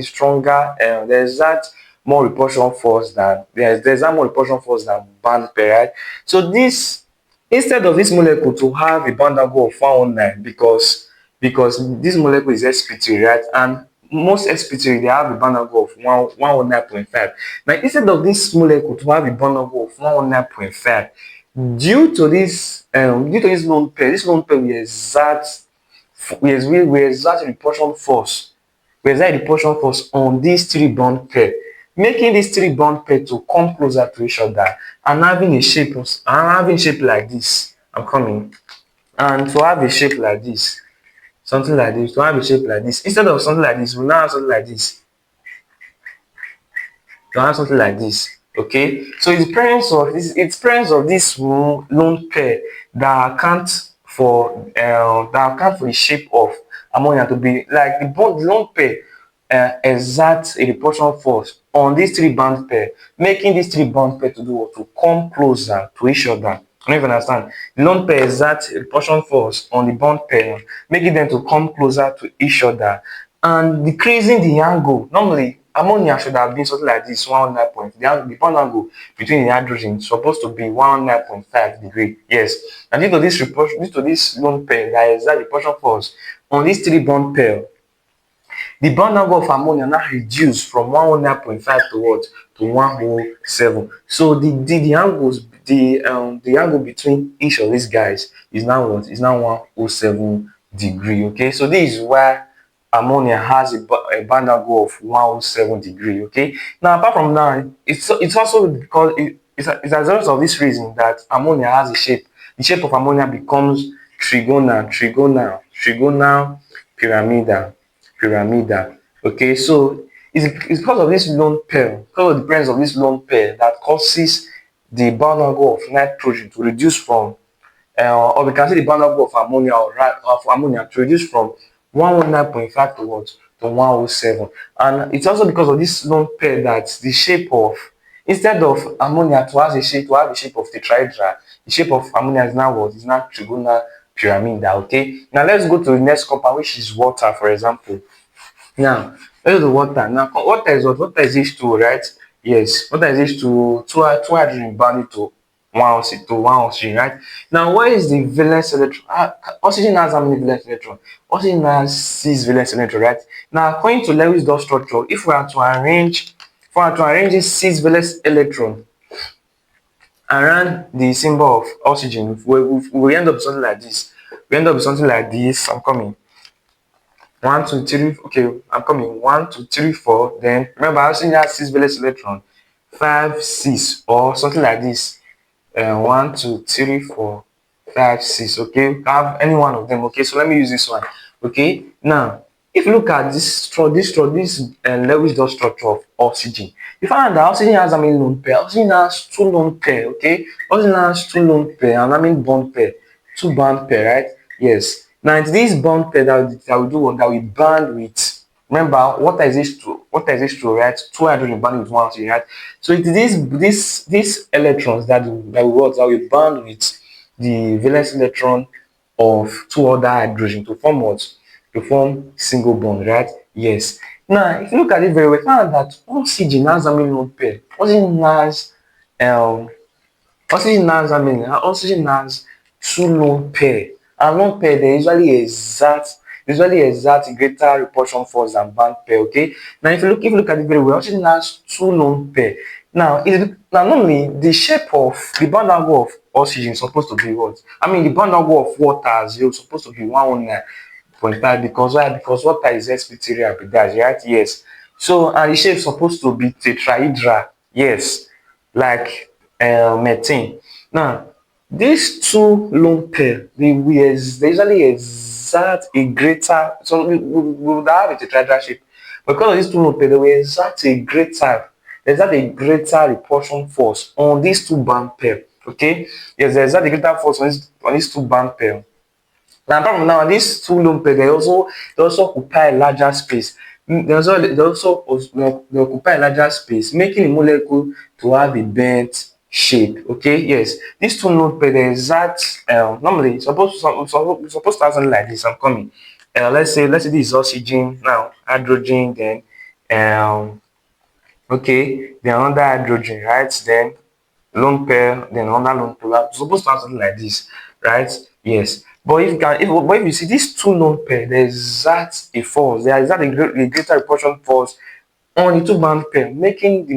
stronger they exert more repulsion force than more repulsion force than band pair, right? So this instead of this molecule to have a bond angle of 109 because this molecule is sp3, right? And most sp3 they have a bond angle of 109.5. Now instead of this molecule to have a bond angle of 109.5, due to this lone pair we exert repulsion force. We exert repulsion force on these 3 bond pair, making these 3 bond pair to come closer to each other and having a shape like this. I'm coming. And to have a shape like this, something like this, to have a shape like this. Instead of something like this, we now have something like this. To have something like this. Okay, so it's presence of this lone pair that account for the shape of ammonia to be like the lone pair exert a repulsion force on these three bond pair, making these three bond pair to do what? To come closer to each other. I don't even understand. The lone pair exert a repulsion force on the bond pair, making them to come closer to each other and decreasing the angle. Normally, ammonia should have been something like this, 109 point. The bond angle between the hydrogen is supposed to be 109.5 degree. Yes. And due to this lone pair that exert repulsion force on these three bond pair, the bond angle of ammonia now reduced from 109.5 to what? To 107. So the angles, the angle between each of these guys is now what? Is now 107 degree. Okay, so this is why ammonia has a bond angle of 107 degree. Okay, now apart from that, it's also because it's as a result of this reason that ammonia has a shape. The shape of ammonia becomes trigonal pyramidal. Okay, so it's because of this lone pair, because of the presence of this lone pair that causes the bond angle of nitrogen to reduce from or we can see the bond angle of ammonia to reduce from 119.5 to what? To 107. And it's also because of this lone pair that the shape of, instead of ammonia to have the shape of tetrahedra, the shape of ammonia is now what? Is now trigonal pyramidal. Okay, now let's go to the next compound, which is water, for example. Now, let's do water. Now, water is what? Water is H2O, right? Yes, water is H2O, two hydrogen bound to one oxygen, right? Now, where is the valence electron? Oxygen has how many valence electron? Oxygen has 6 valence electron, right? Now, according to Lewis dot structure, if we are to arrange, this 6 valence electron around the symbol of oxygen, we end up with something like this. We end up with something like this. I'm coming. 1, 2, 3. Okay, I'm coming. 1, 2, 3, 4. Then remember, I also have 6 valence electron. 5, 6, or something like this. 1, 2, 3, 4, 5, 6. Okay, you can have any one of them. Okay, so let me use this one. Okay, now if you look at this Lewis dot structure of oxygen, you find that oxygen has how many lone pair? Oxygen has 2 lone pair. Okay, oxygen has 2 lone pair, and I mean bond pair, 2 bond pair, right? Yes. Now it's this bond pair that we do what? That we bond with. Remember, water is H2, right? 2 hydrogen bond with 1 oxygen, right? So it is these electrons that we bond with the valence electron of 2 other hydrogen to form what? To form single bond, right? Yes. Now, if you look at it very well, find that oxygen has how many lone pair? Um oxygen has 2 lone pair, and lone pair they usually exert greater repulsion force than bond pair. Okay, now if you look at it very well, oxygen has 2 lone pair. Now normally the shape of the bond angle of oxygen is supposed to be what? I mean the bond angle of water as well supposed to be 119.5, because why? Because water is sp3 hybridized, right? Yes. So and the shape is supposed to be tetrahedral. Yes, like methane. Now, these 2 lone pair, they usually exert a greater, so we would have a tetrahedral shape. Because of these 2 lone pair, they will exert a greater repulsion force on these 2 bond pair. Okay, yes, they exert a greater force on these 2 bond pair. Now, apart from now, these 2 lone pair they also occupy a larger space. They occupy a larger space, making the molecule to have a bent shape. Okay, yes. These 2 lone pair they exert normally supposed to have something like this. I'm coming. Let's say this is oxygen, now hydrogen, then okay, then another hydrogen, right? Then lone pair, then another lone pair. Supposed to have something like this, right? Yes. But if you see these 2 lone pair, there is that a force, there is that a greater repulsion force on the 2 bond pair, making the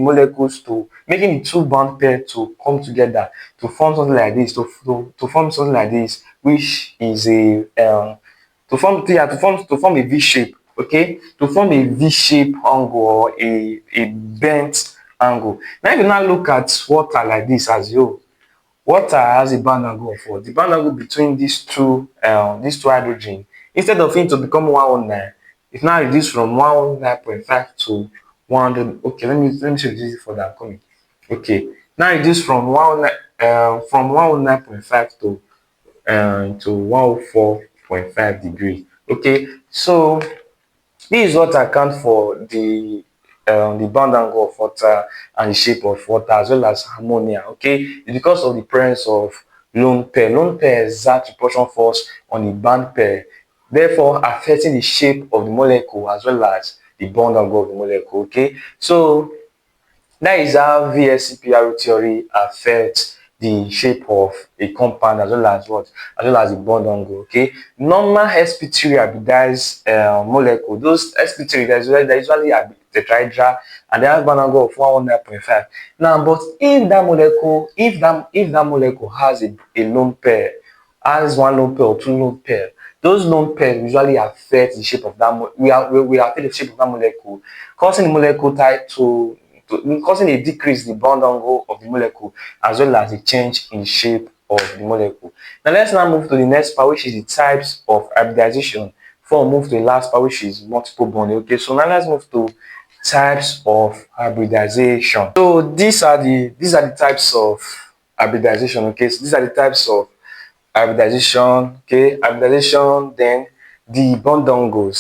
2 bond pair to come together to form something like this, to form something like this, which is a to form a V shape. Okay, to form a V shape angle or a bent angle. Now if you now look at water like this as you, water has a bond angle of what? The bond angle between these two hydrogen Instead of it to become 109, it's now reduced from 109.5 to 100. Okay, let me show you this for that coming. Okay, now reduced from 109.5 to 104.5 degree. Okay, so this is what account for the bound angle of water and the shape of water as well as ammonia. Okay, it's because of the presence of lone pair. Lone pair exert repulsion force on the band pair, therefore affecting the shape of the molecule as well as the bond angle of the molecule. Okay, so that is how VSEPR theory affects the shape of a compound as well as what? As well as the bond angle. Okay. Normal sp3 hybridized molecule. Those sp3 they're usually a tetrahedral and they have bond angle of 119.5. Now, but if that molecule, if that molecule has a lone pair, has one lone pair or two lone pair, those lone pairs usually affect the shape of that we affect the shape of that molecule, causing the molecule type to causing a decrease in the bond angle of the molecule as well as a change in shape of the molecule. Now let's now move to the next part, which is the types of hybridization. Before we move to the last part, which is multiple bonding. Okay, so now let's move to types of hybridization. So these are the types of hybridization. Okay, so these are the types of hybridization. Okay, hybridization, then the bond angle,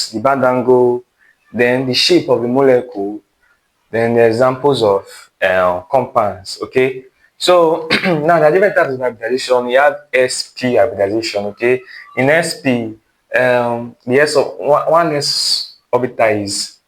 then the shape of the molecule, then the examples of compounds. Okay, so now there are different types of hybridization. You have sp hybridization. Okay, in sp, the s of one s orbital is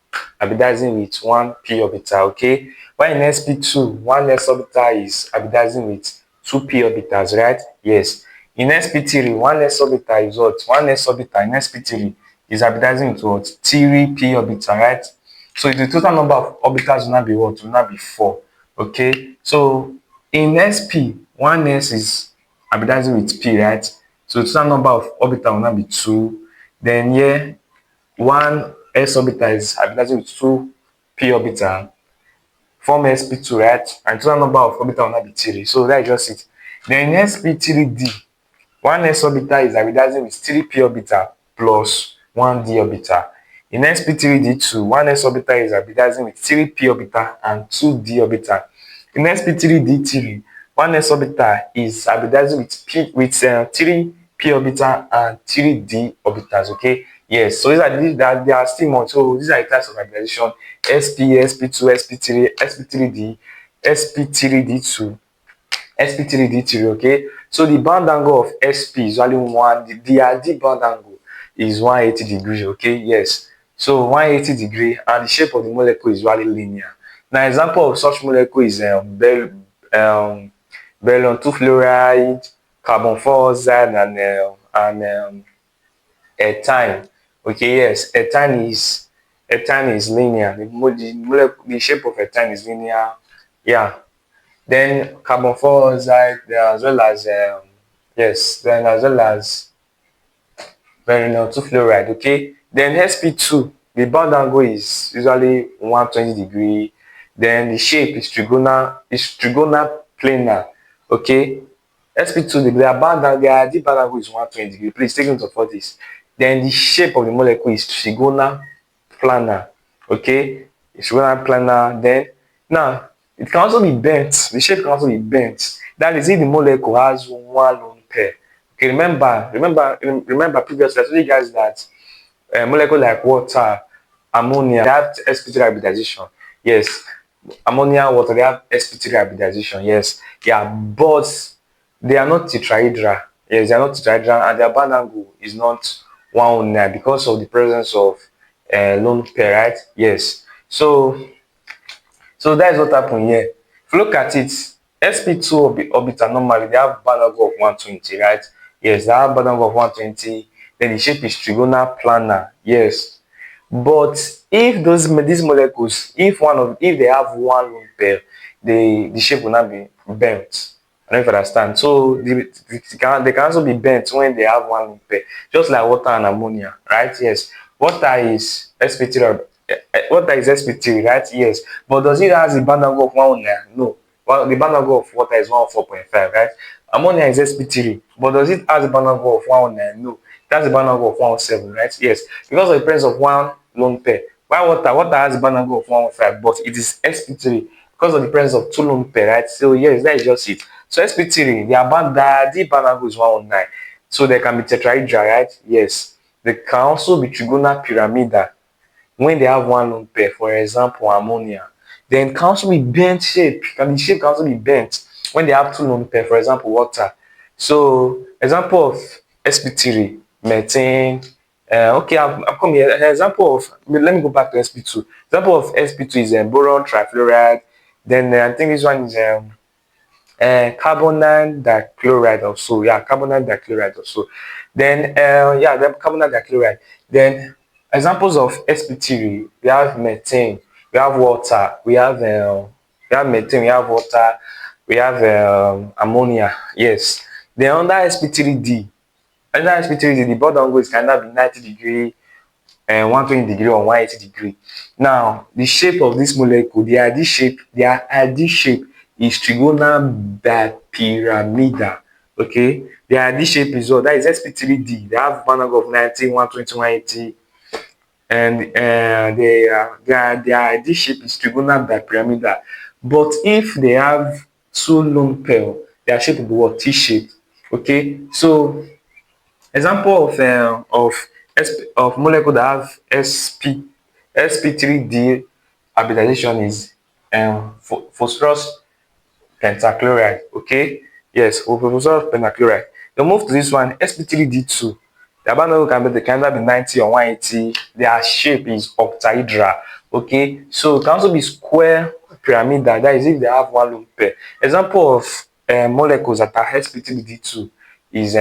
hybridizing with one p orbital. Okay, while in sp2 one s orbital is hybridizing with two p orbitals, right? Yes. In sp3 one s orbital is what? One s orbital in sp3 is hybridizing with what? 3p orbital, right? So the total number of orbitals will not be what? Will not be 4. Okay. So in sp, one s is hybridizing with p, right? So the total number of orbitals will not be 2. Then here, one s orbital is hybridizing with 2 p orbital, form sp2, right? And total number of orbitals will not be 3. So that is just it. Then in sp3d, one s orbital is hybridizing with 3p orbital plus 1d orbital. In sp3d2, one s orbital is hybridizing with 3p orbital and 2d orbital. In sp3d3, one s orbital is hybridizing with 3p orbital and 3d orbitals. Okay, yes. So there are still more. So these are the types of hybridization: sp, sp2, sp3, sp3d, sp3d2, sp3d3. Okay, so the bond angle of sp is usually the ideal bond angle is 180 degrees. Okay, yes. So 180 degree, and the shape of the molecule is usually linear. Now example of such molecule is beryllium 2 fluoride, carbon 4 oxide, and ethane. Okay, yes, ethane is linear. The shape of ethane is linear. Yeah. Then carbon 4 oxide, as well as yes, then as well as beryllium 2 fluoride. Okay, then sp2, the bond angle is usually 120 degree. Then the shape is trigonal planar. Okay, sp2, the bond angle is 120 degree. Please take note of all this. Then the shape of the molecule is trigonal planar. Okay, it's trigonal planar. Then now it can also be bent. The shape can also be bent. That is if the molecule has one lone pair. Okay, remember previously I told you guys that molecule like water, ammonia, they have sp3 hybridization. Yes, ammonia, water, they have sp3 hybridization. Yes, yeah, but they are not tetrahedral. Yes, they are not tetrahedral, and their bond angle is not 109 because of the presence of lone pair, right? Yes. So that is what happened here. If you look at it, sp2 orbital normally they have band angle of 120, right? Yes, they have band angle of 120. Then the shape is trigonal planar. Yes. But if these molecules, if they have one lone pair, the shape will not be bent. I don't know if you understand. So they can also be bent when they have one lone pair, just like water and ammonia, right? Yes. Water is sp3 water is sp3, right? Yes. But does it have the band angle of 109? No. Well, the band angle of water is 104.5, right? Ammonia is sp3, but does it have the bound number of 109? No, it has the bound number of 107, right? Yes, because of the presence of one lone pair. While water has the bound number of 115, but it is sp3 because of the presence of two lone pair, right? So yes, that is just it. So sp3, the bound number is 109. So they can be tetrahedral, right? Yes. They can also be trigonal pyramidal when they have one lone pair, for example, ammonia. Then can also be bent shape. The shape can also be bent when they have two lone pair, for example, water. So example of sp3, methane. Okay, I'm coming here. An example of, let me go back to sp2. Example of sp2 is boron trifluoride. Then I think this one is carbonyl dichloride also. Yeah, carbonyl dichloride also. Then yeah, then carbonyl dichloride. Then examples of sp3, we have methane, we have water, we have methane, we have water, we have ammonia. Yes. Then under sp3d, the bond angle is kind of be 90 degree and 120 degree or 180 degree. Now, the shape of this molecule, their ideal shape is trigonal bipyramidal. Okay, their ideal shape is what? That is sp3d. They have one angle of 90, 120, 180, and their ideal shape is trigonal bipyramidal. But if they have two lone pair, their shape will be what? T-shape. Okay, so example of molecule that have sp3d hybridization is phosphorus pentachloride. Okay, yes, phosphorus pentachloride. Then move to this one, sp3d2. The bound can be 90 or 180. Their shape is octahedral. Okay, so it can also be square pyramidal. That is if they have one lone pair. Example of molecules that are sp3d2 is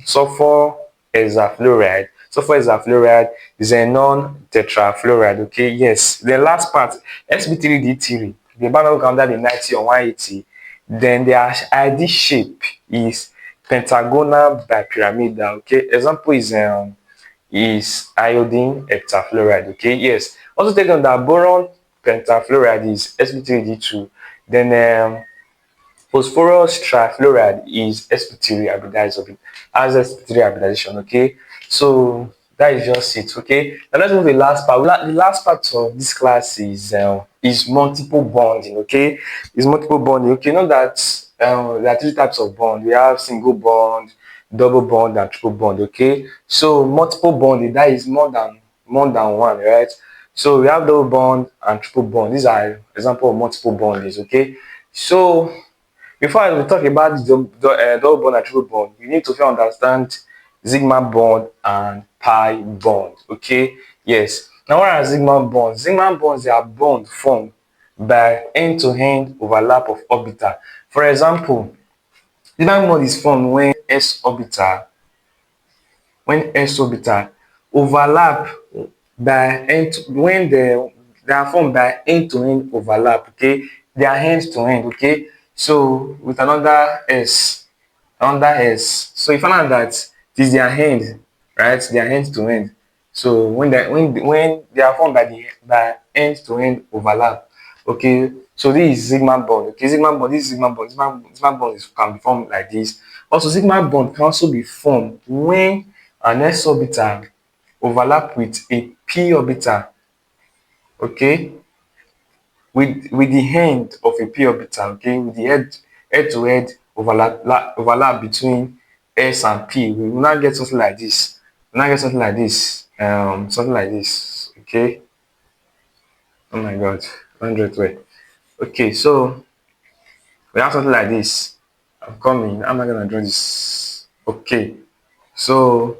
sulfur hexafluoride. Sulfur hexafluoride is a non-tetrafluoride. Okay, yes. The last part, sp3d3, the bound can be 90 or 180. Then their ideal shape is pentagonal bipyramidal. Okay, example is iodine heptafluoride. Okay, yes. Also take on that boron pentafluoride is sp3d2. Then phosphorus trifluoride is sp3 hybridization. As sp3 hybridization. Okay, so that is just it. Okay, now let's move to the last part. The last part of this class is multiple bonding. Okay, is multiple bonding. Okay, know that there are three types of bond. We have single bond, double bond, and triple bond. Okay, so multiple bonding, that is more than one, right? So we have double bond and triple bond. These are example of multiple bondings. Okay, so before I will talk about the double bond and triple bond, you need to first understand sigma bond and pi bond. Okay, yes. Now, what are sigma bonds? Sigma bonds, they are bonds formed by end-to-end overlap of orbital. For example, sigma bond is formed when s orbital overlap by end when they are formed by end to end overlap. Okay, they are end to end. Okay, so with another s, so you find out that it is their end, right? They are end to end. So when they are formed by end to end overlap. Okay, so this is sigma bond. Okay, sigma bond, this is sigma bond can be formed like this. Also, sigma bond can also be formed when an s orbital overlap with a p orbital. Okay, with the end of a p orbital. Okay, with the head to head overlap between s and p. We will not get something like this. We will not get something like this. Something like this. Okay. Oh my god, 100 way. Okay, so we have something like this. I'm coming. How am I gonna draw this? Okay, so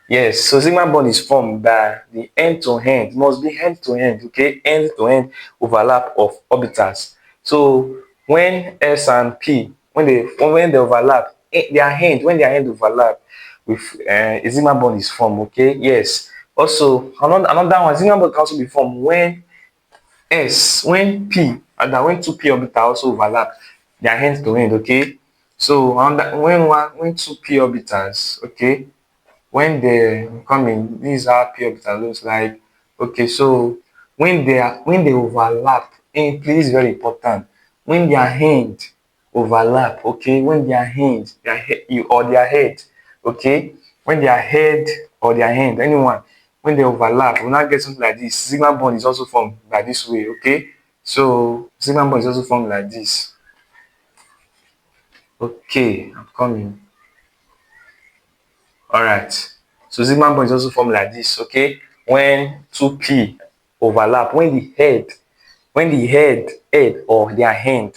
yes, so sigma bond is formed by the end to end, must be end to end. Okay, end to end overlap of orbitals. So when s and p, when they overlap, their end overlap with a sigma bond is formed. Okay, yes. Also, another one, sigma bond can also be formed when two p orbital also overlap, they are end to end. Okay, so when two p orbitals, okay, when they come in, this is how p orbital looks like. Okay, so when they overlap, and please, very important, when they are end overlap, okay, when their hand, or their head, okay, when their head or their hand, anyone, when they overlap, we now get something like this. Sigma bond is also formed by this way, okay. So sigma bond is also formed like this. Okay, I'm coming. All right. So sigma bond is also formed like this, okay. When 2p overlap, when the head or their hand,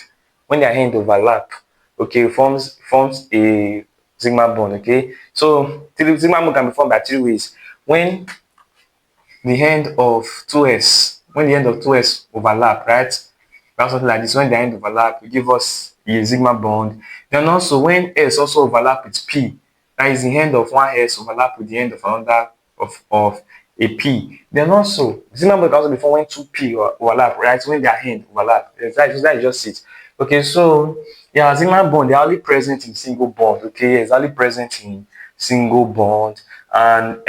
when their hand overlap, okay, forms a sigma bond, okay. So the sigma bond can be formed by three ways. When the end of 2s, when the end of 2s overlap, right? That's something like this. When the end overlap, it give us a sigma bond. Then also when s also overlap with p, that is the end of one s overlap with the end of another of a p. Then also sigma bond can also be formed when two p overlap, right? When their end overlap. That is just it. Okay, so yeah, sigma bond, they are only present in single bond. Okay, it's only present in single bond. And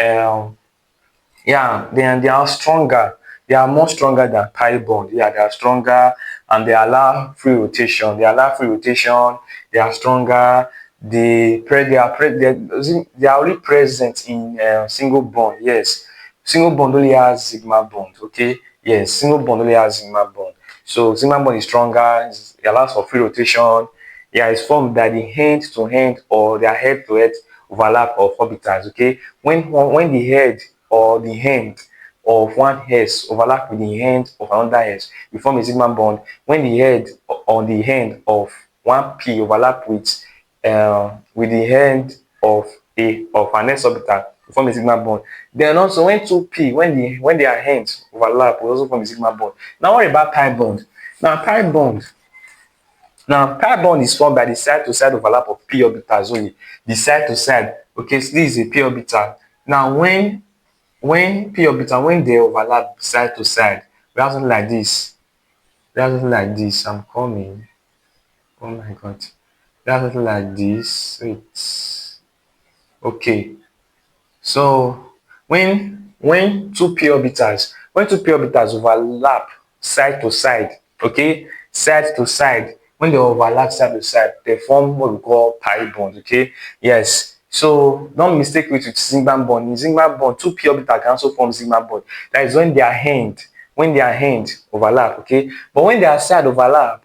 yeah, they are stronger. They are more stronger than pi bond. Yeah, they are stronger, and they allow free rotation. They allow free rotation. They are stronger. They are only present in single bond. Yes, single bond only has sigma bond. Okay, yes, single bond only has sigma bond. So sigma bond is stronger. It allows for free rotation. Yeah, it's formed by the hand to hand or their head to head overlap of orbitals. Okay, when the head or the hand of one S overlap with the hand of another S, we form a sigma bond. When the head or the hand of one P overlap with the hand of an S orbital, we form a sigma bond. Then also when two P, when their hands overlap, we also form a sigma bond. Now what about pi bond? Pi bond is formed by the side to side overlap of p orbitals only. The side to side. Okay, so this is a p orbital. Now when p orbital, when they overlap side to side, we have something like this. I'm coming. Oh my god. We have something like this. Wait. Okay. So when two p orbitals overlap side to side, okay, side to side, when they overlap side to side, they form what we call pi bond, okay. Yes. So don't mistake it with sigma bond. In sigma bond, two p orbital can also form sigma bond. That is when their hand overlap, okay. But when their side overlap,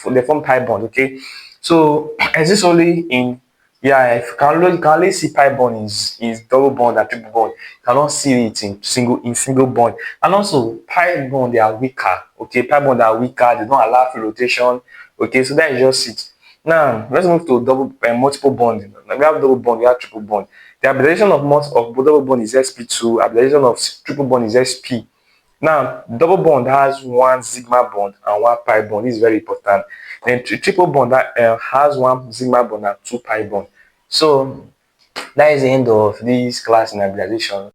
they form pi bond, okay. So is this only in, yeah, if you can only see pi bond is double bond and triple bond. You cannot see it in single bond. And also pi bond, they are weaker. Okay, pi bond are weaker, they don't allow free rotation. Okay, so that is just it. Now let's move to multiple bond. We have double bond, we have triple bond. The hybridization of double bond is sp2, hybridization of triple bond is sp. Now, double bond has one sigma bond and one pi bond. This is very important. Then triple bond has one sigma bond and two pi bond. So that is the end of this class in hybridization.